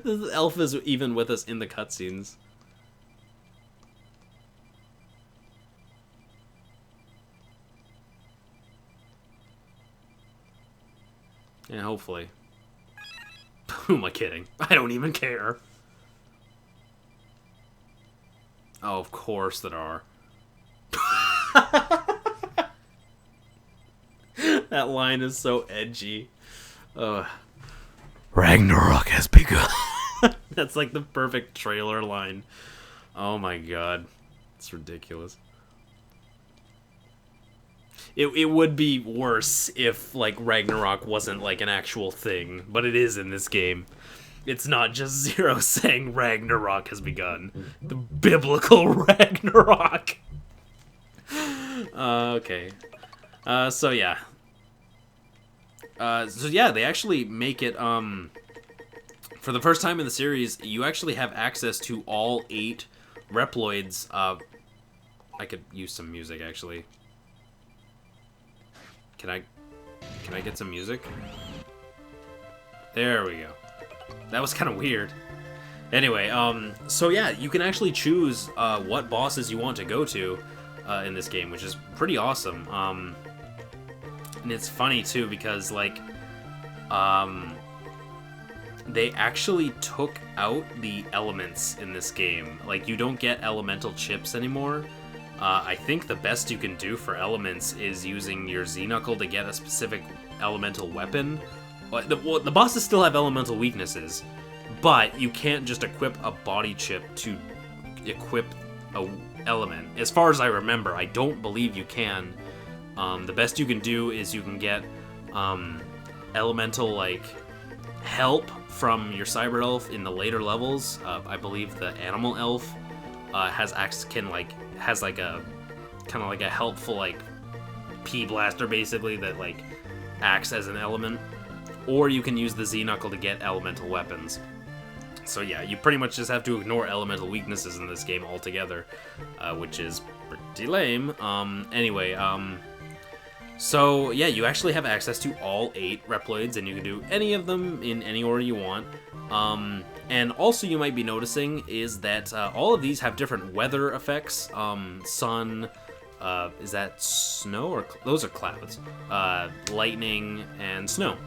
The elf is even with us in the cutscenes. Yeah, hopefully. Who am I kidding? I don't even care. Oh, of course there are. That line is so edgy. Ragnarok has begun. That's like the perfect trailer line. Oh my god. It's ridiculous. It would be worse if, like, Ragnarok wasn't, like, an actual thing. But it is in this game. It's not just Zero saying Ragnarok has begun. The biblical Ragnarok. Okay. So yeah. They actually make it, for the first time in the series, you actually have access to all 8 Reploids. I could use some music, actually. Can I get some music? There we go. That was kind of weird. Anyway, so yeah, you can actually choose what bosses you want to go to in this game, which is pretty awesome. And it's funny too because, like, they actually took out the elements in this game. Like, you don't get elemental chips anymore. I think the best you can do for elements is using your Z-Knuckle to get a specific elemental weapon. The bosses still have elemental weaknesses, but you can't just equip a body chip to equip a element. As far as I remember, I don't believe you can. The best you can do is you can get elemental, like, help from your cyber elf in the later levels. I believe the animal elf has like a kind of like a helpful, like, P blaster basically that, like, acts as an element. Or you can use the Z-Knuckle to get elemental weapons. So yeah, you pretty much just have to ignore elemental weaknesses in this game altogether, which is pretty lame. So yeah, you actually have access to all 8 Reploids, and you can do any of them in any order you want. And also you might be noticing is that all of these have different weather effects. Sun, is that snow or those are clouds? Lightning and snow.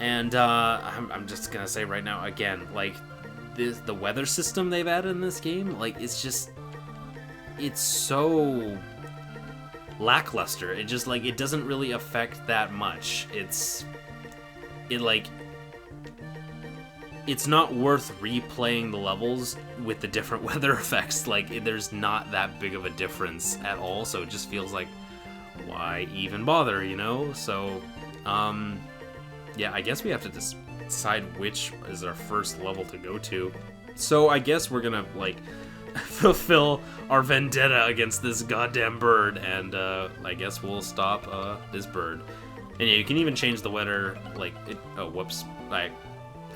And I'm just gonna say right now again, like, the weather system they've added in this game, like, it's so lackluster. It just, like, it doesn't really affect that much. It's not worth replaying the levels with the different weather effects. Like, there's not that big of a difference at all, so it just feels like, why even bother, you know? So, yeah, I guess we have to decide which is our first level to go to. So I guess we're gonna, like, fulfill our vendetta against this goddamn bird, and I guess we'll stop this bird. And yeah, you can even change the weather, like, oh, whoops, I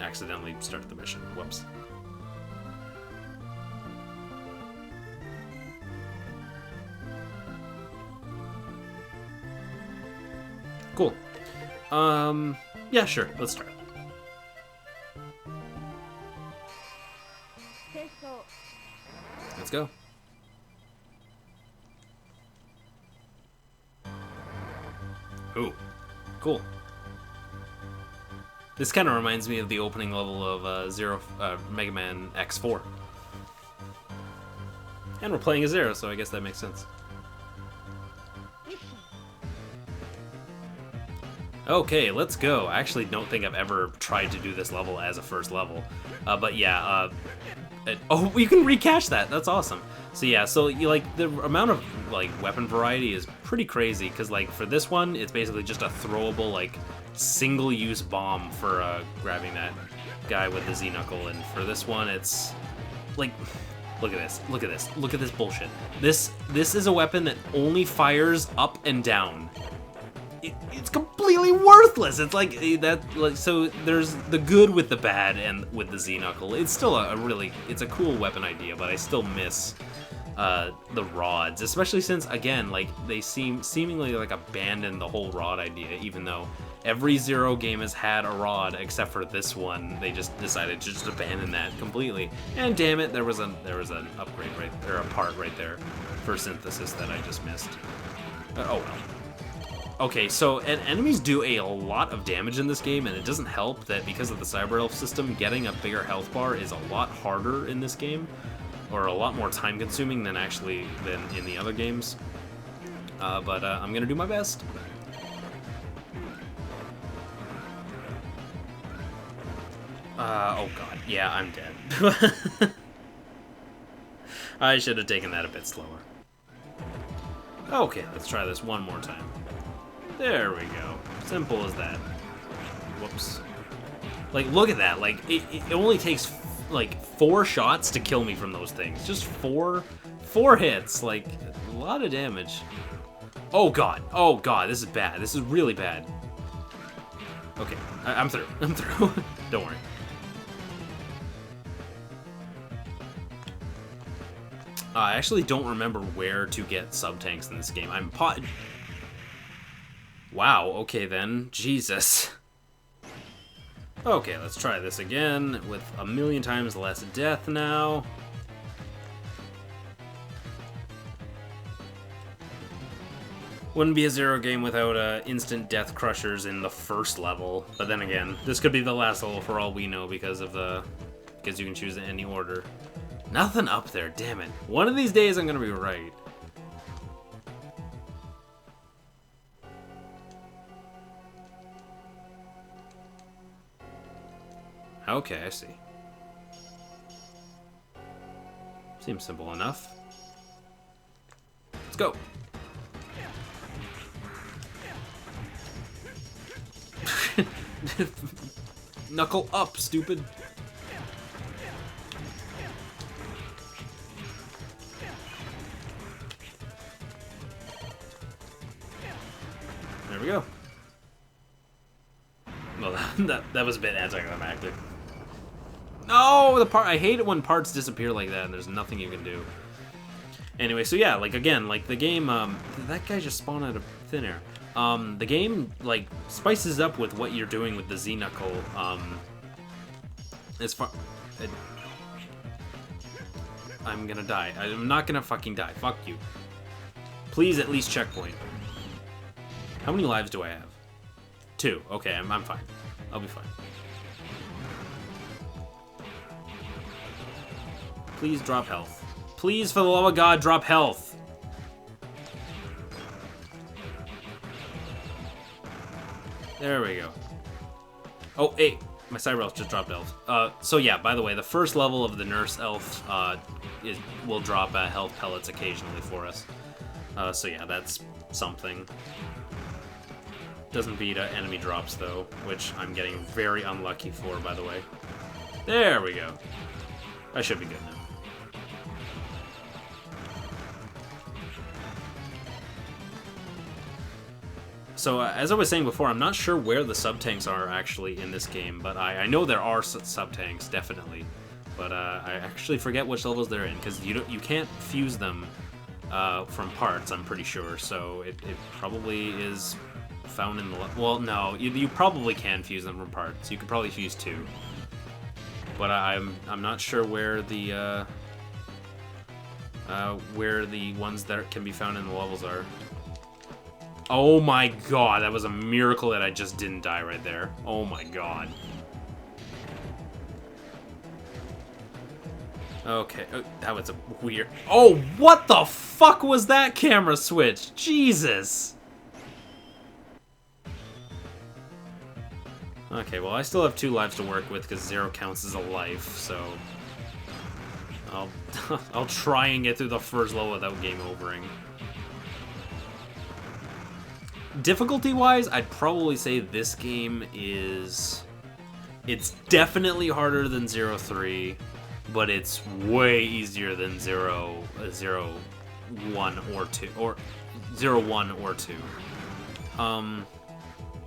accidentally started the mission, whoops. Cool. Yeah, sure, let's start. Let's go. Ooh, cool. This kind of reminds me of the opening level of Megaman X4. And we're playing as Zero, so I guess that makes sense. Okay, let's go. I actually don't think I've ever tried to do this level as a first level. But yeah, oh, you can recache that. That's awesome. So yeah, so the amount of, like, weapon variety is pretty crazy, because, like, for this one, it's basically just a throwable, like, single-use bomb for grabbing that guy with the Z-Knuckle, and for this one, it's, like, look at this, look at this, look at this bullshit. This is a weapon that only fires up and down. It's completely worthless. It's like that. Like, so there's the good with the bad and with the Z-Knuckle. It's still it's a cool weapon idea, but I still miss the rods, especially since, again, like, they seemingly, like, abandoned the whole rod idea, even though Every Zero game has had a rod except for this one. They just decided to just abandon that completely. And damn it, there was an upgrade right there, a part right there for synthesis that I just missed. Oh well. Okay, so enemies do a lot of damage in this game, and it doesn't help that because of the Cyber Elf system, getting a bigger health bar is a lot harder in this game, or a lot more time consuming than in the other games. But I'm gonna do my best. Oh god, yeah, I'm dead. I should have taken that a bit slower. Okay, let's try this one more time. There we go. Simple as that. Whoops. Like, look at that. Like, it only takes, like, 4 shots to kill me from those things. Just 4 hits. Like, a lot of damage. Oh god. Oh god, this is bad. This is really bad. Okay, I'm through. I'm through. Don't worry. I actually don't remember where to get sub-tanks in this game. Wow, okay then. Jesus. Okay, let's try this again with a million times less death now. Wouldn't be a Zero game without instant death crushers in the first level. But then again, this could be the last level for all we know because you can choose in any order. Nothing up there, damn it. One of these days I'm gonna be right. Okay, I see. Seems simple enough. Let's go. Knuckle up, stupid. There we go. Well, that was a bit anticlimactic. No, I hate it when parts disappear like that and there's nothing you can do. Anyway, so yeah, like again, like the game, that guy just spawned out of thin air. The game like spices up with what you're doing with the Z-Knuckle. As far, I'm gonna die. I'm not gonna fucking die. Fuck you. Please at least checkpoint. How many lives do I have? 2. Okay, I'm fine. I'll be fine. Please drop health. Please, for the love of God, drop health. There we go. Oh, hey, my Cyber Elf just dropped health. So yeah, by the way, the first level of the Nurse Elf will drop health pellets occasionally for us. So yeah, that's something. Doesn't beat enemy drops, though, which I'm getting very unlucky for, by the way. There we go. I should be good now. So, as I was saying before, I'm not sure where the sub-tanks are actually in this game, but I know there are sub-tanks, definitely. But I actually forget which levels they're in, because you can't fuse them from parts, I'm pretty sure, so it probably is found in the... Well, no, you probably can fuse them from parts. You could probably fuse 2. But I'm not sure where the ones that can be found in the levels are. Oh my god, that was a miracle that I just didn't die right there. Oh my god. Okay, that was a weird... Oh, what the fuck was that camera switch? Jesus! Okay, well I still have 2 lives to work with because 0 counts as a life, so... I'll try and get through the first level without game overing. Difficulty-wise, I'd probably say this game is... It's definitely harder than 0-3, but it's way easier than 0-1 or 2, or 0-1 or 2.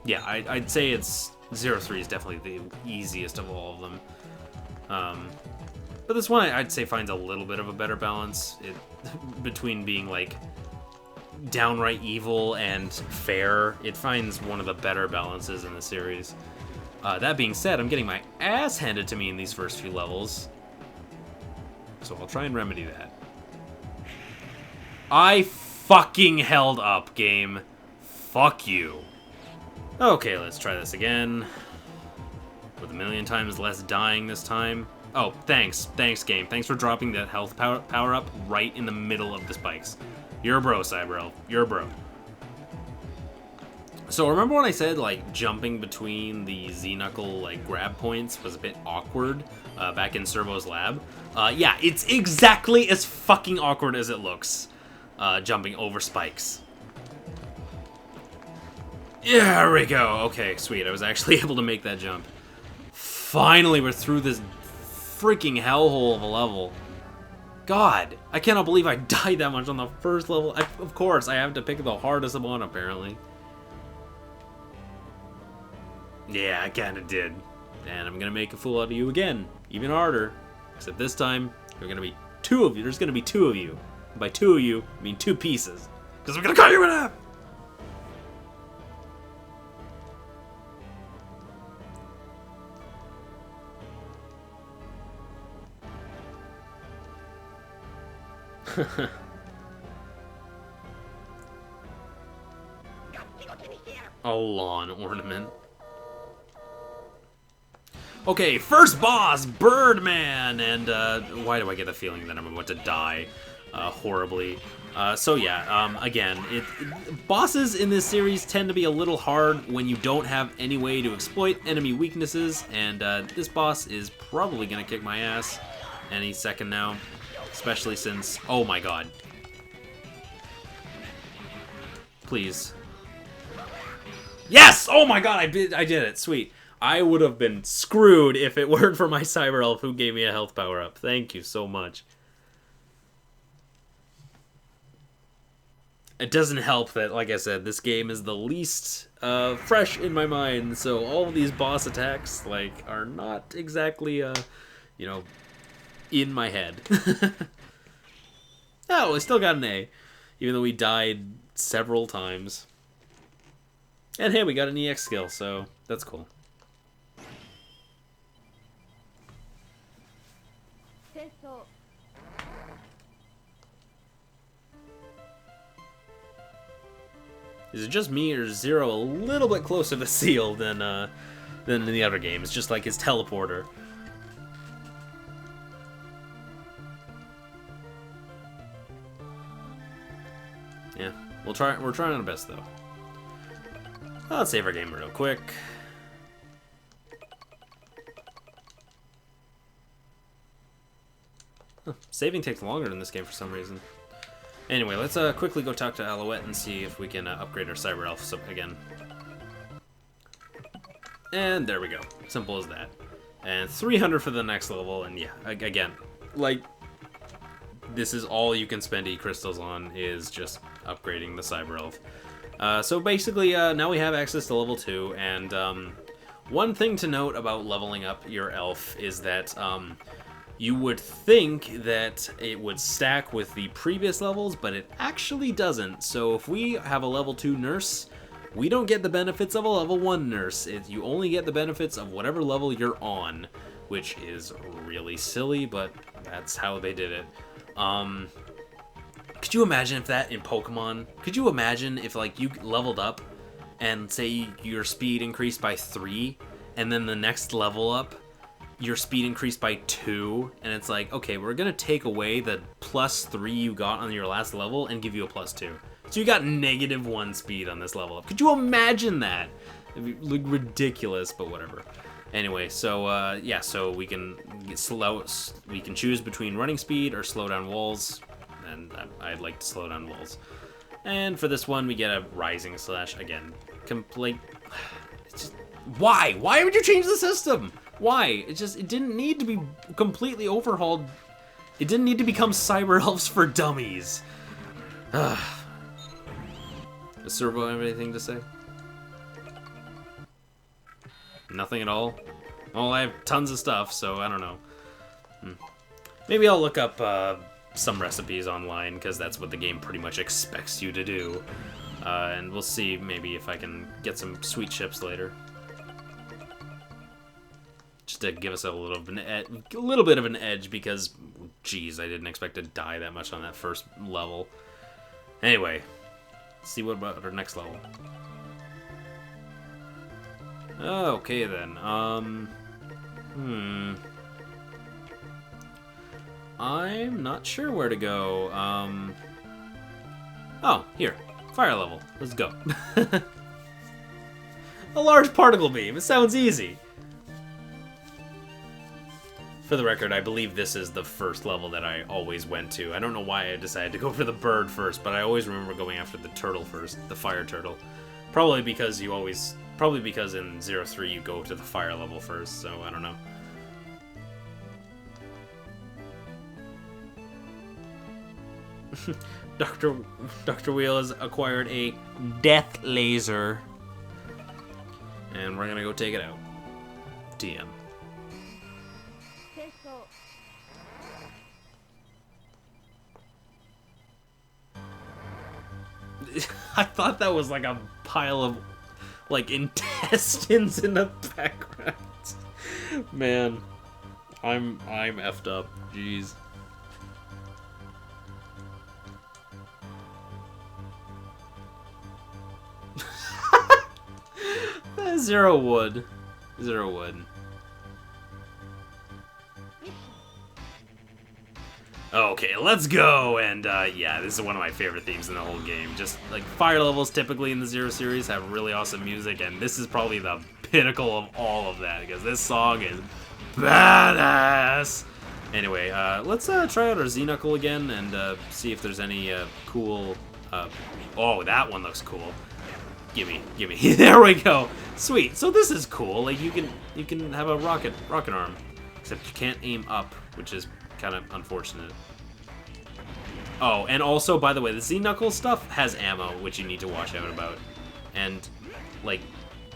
Yeah, I'd say it's 0-3 is definitely the easiest of all of them. But this one I'd say finds a little bit of a better balance between being like downright evil and fair. It finds one of the better balances in the series. That being said, I'm getting my ass handed to me in these first few levels, so I'll try and remedy that. I fucking held up, game. Fuck you. Okay, let's try this again. With a million times less dying this time. Oh, thanks. Thanks, game. Thanks for dropping that health power-up right in the middle of the spikes. You're a bro, Cyber Elf. You're a bro. So remember when I said, like, jumping between the Z-Knuckle, like, grab points was a bit awkward back in Servo's lab? Yeah, it's exactly as fucking awkward as it looks, jumping over spikes. Yeah, there we go. Okay, sweet. I was actually able to make that jump. Finally, we're through this freaking hellhole of a level. God, I cannot believe I died that much on the first level. Of course, I have to pick the hardest one, apparently. Yeah, I kinda did. And I'm gonna make a fool out of you again. Even harder. Except this time, there are gonna be two of you. There's gonna be two of you. And by two of you, I mean two pieces. Because I'm gonna cut you in half! A lawn ornament. Okay, first boss, Birdman! And, why do I get the feeling that I'm about to die horribly? So yeah, again, bosses in this series tend to be a little hard when you don't have any way to exploit enemy weaknesses, and this boss is probably gonna kick my ass any second now, especially since, oh my god. Please. Yes! Oh my god, I did it. Sweet. I would have been screwed if it weren't for my Cyber Elf who gave me a health power-up. Thank you so much. It doesn't help that, like I said, this game is the least fresh in my mind, so all of these boss attacks, like, are not exactly, you know, in my head. Oh, I still got an A, even though we died several times. And hey, we got an EX skill, so that's cool. Is it just me, or is Zero a little bit closer to Seal than in the other game? It's just like his teleporter. Yeah, we're trying our best though. Let's save our game real quick. Huh, saving takes longer in this game for some reason. Anyway, let's quickly go talk to Alouette and see if we can upgrade our Cyber Elf again. And there we go. Simple as that. And 300 for the next level, and yeah, again, like, this is all you can spend E-crystals on, is just upgrading the Cyber Elf. So basically, now we have access to level 2, and one thing to note about leveling up your elf is that you would think that it would stack with the previous levels, but it actually doesn't. So if we have a level 2 nurse, we don't get the benefits of a level 1 nurse. You only get the benefits of whatever level you're on, which is really silly, but that's how they did it. Could you imagine if that in Pokemon? Could you imagine if, like, you leveled up and say your speed increased by 3, and then the next level up your speed increased by 2, and it's like, okay, we're gonna take away the +3 you got on your last level and give you a +2. So you got -1 speed on this level up. Could you imagine that? It'd be like ridiculous, but whatever. Anyway, so yeah, so we can we can choose between running speed or slow down walls, and I'd like to slow down walls. And for this one, we get a rising slash again. Complete. It's just, why? Why would you change the system? Why? It didn't need to be completely overhauled. It didn't need to become Cyber Elves for dummies. Does Servo have anything to say? Nothing at all? Well, I have tons of stuff, so I don't know. Maybe I'll look up some recipes online, because that's what the game pretty much expects you to do. And we'll see maybe if I can get some sweet chips later. Just to give us a little bit of an edge, because, geez, I didn't expect to die that much on that first level. Anyway, let's see what about our next level. Okay then, I'm not sure where to go. Oh, here. Fire level. Let's go. A large particle beam. It sounds easy. For the record, I believe this is the first level that I always went to. I don't know why I decided to go for the bird first, but I always remember going after the turtle first, the fire turtle. Probably because in 03 you go to the fire level first, so I don't know. Dr. Wheel has acquired a death laser. And we're gonna go take it out. TM. I thought that was like a pile of, like, intestines in the background. Man, I'm effed up. Jeez. Zero wood. Zero wood. Okay, let's go! And, yeah, this is one of my favorite themes in the whole game. Just, like, fire levels typically in the Zero series have really awesome music, and this is probably the pinnacle of all of that, because this song is badass! Anyway, let's try out our Z-Knuckle again, and see if there's any cool... oh, that one looks cool. Gimme. There we go! Sweet, so this is cool. Like, you can have a rocket arm. Except you can't aim up, which is kind of unfortunate. Oh, and also, by the way, the Z-Knuckle stuff has ammo, which you need to watch out about. And, like,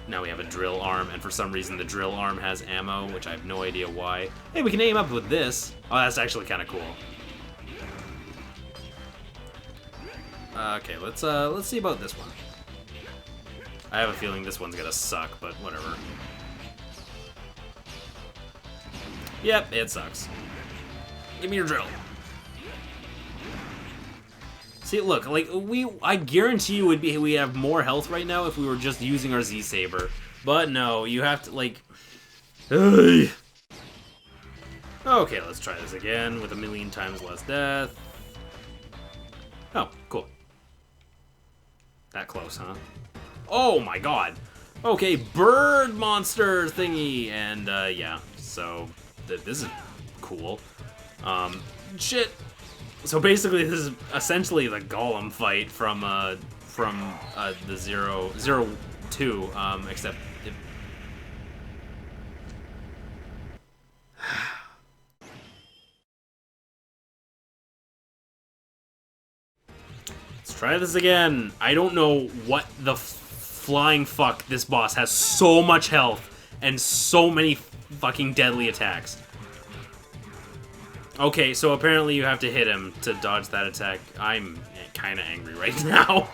now we have a drill arm, and for some reason the drill arm has ammo, which I have no idea why. Hey, we can aim up with this. Oh, that's actually kind of cool. Okay, let's see about this one. I have a feeling this one's gonna suck, but whatever. Yep, it sucks. Give me your drill. See, look, like, I guarantee you we have more health right now if we were just using our Z-Saber. But no, you have to, like... Ugh. Okay, let's try this again with 1,000,000 times less death. Oh, cool. That close, huh? Oh my god! Okay, bird monster thingy! And, yeah, so, this is cool. Shit! So basically, this is essentially the Golem fight from the Zero 2, except... Let's try this again. I don't know what the flying fuck this boss has so much health and so many fucking deadly attacks. Okay, so apparently you have to hit him to dodge that attack. I'm kind of angry right now.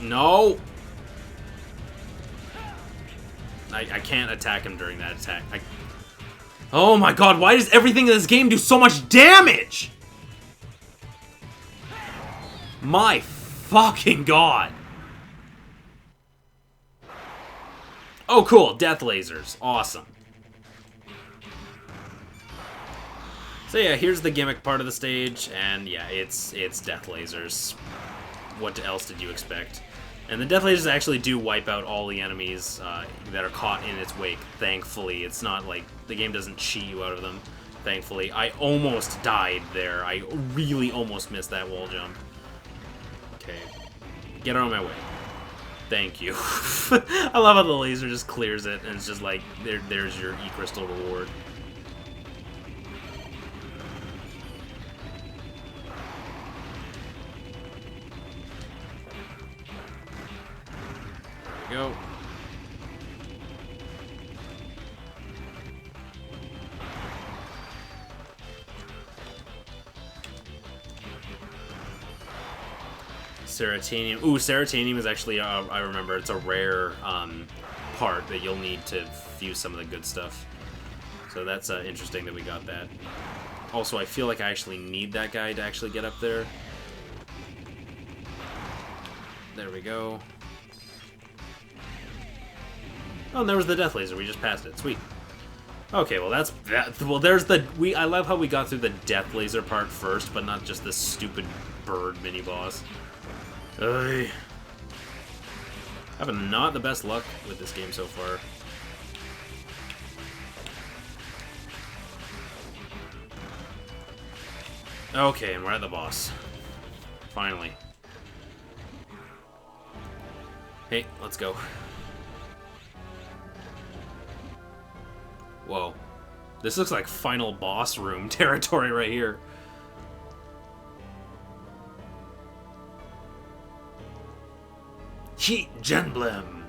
No! I can't attack him during that attack. Oh my god, why does everything in this game do so much damage? My fucking god. Oh, cool. Death lasers. Awesome. So yeah, here's the gimmick part of the stage, and yeah, it's death lasers. What else did you expect? And the death lasers actually do wipe out all the enemies that are caught in its wake, thankfully. It's not like the game doesn't cheat you out of them, thankfully. I almost died there. I really almost missed that wall jump. Okay, get out of my way. Thank you. I love how the laser just clears it, and it's just like, there's your E-Crystal reward. go. Serotonin. Ooh, serotonin is actually, I remember, it's a rare part that you'll need to fuse some of the good stuff. So that's interesting that we got that. Also, I feel like I actually need that guy to actually get up there. There we go. Oh, and there was the death laser. We just passed it. Sweet. Okay, well that's that. Well, there's the I love how we got through the death laser part first, but not just this stupid bird mini boss. Ugh. Having not the best luck with this game so far. Okay, and we're at the boss. Finally. Hey, let's go. Whoa. This looks like final boss room territory right here. Heat Genblem.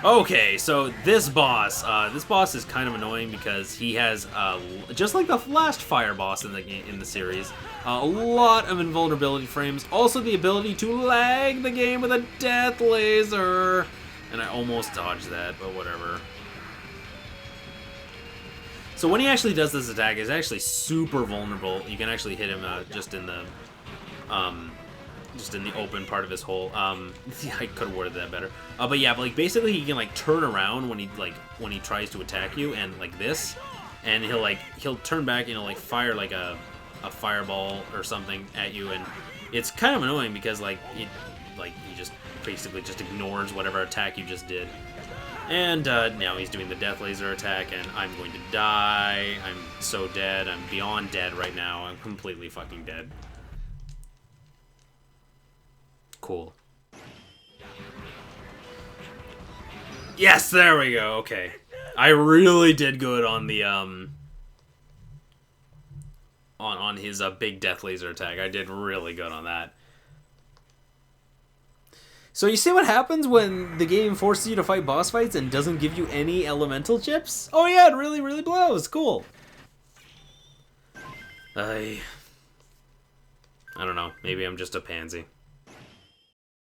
Okay, so this boss is kind of annoying because he has, just like the last fire boss in the series, a lot of invulnerability frames. Also, the ability to lag the game with a death laser, and I almost dodged that, but whatever. So when he actually does this attack, it's actually super vulnerable. You can actually hit him just in the open part of his hole. I could have worded that better. But yeah, like basically he can like turn around when he tries to attack you, and like this, and he'll turn back and he'll like fire like a fireball or something at you, and it's kind of annoying because he just basically just ignores whatever attack you just did. And now he's doing the death laser attack, and I'm going to die. I'm so dead. I'm beyond dead right now. I'm completely fucking dead. Cool. Yes, there we go. Okay. I really did good on the on his big death laser attack. I did really good on that. So you see what happens when the game forces you to fight boss fights and doesn't give you any elemental chips? Oh yeah, it really, really blows. Cool. I don't know. Maybe I'm just a pansy.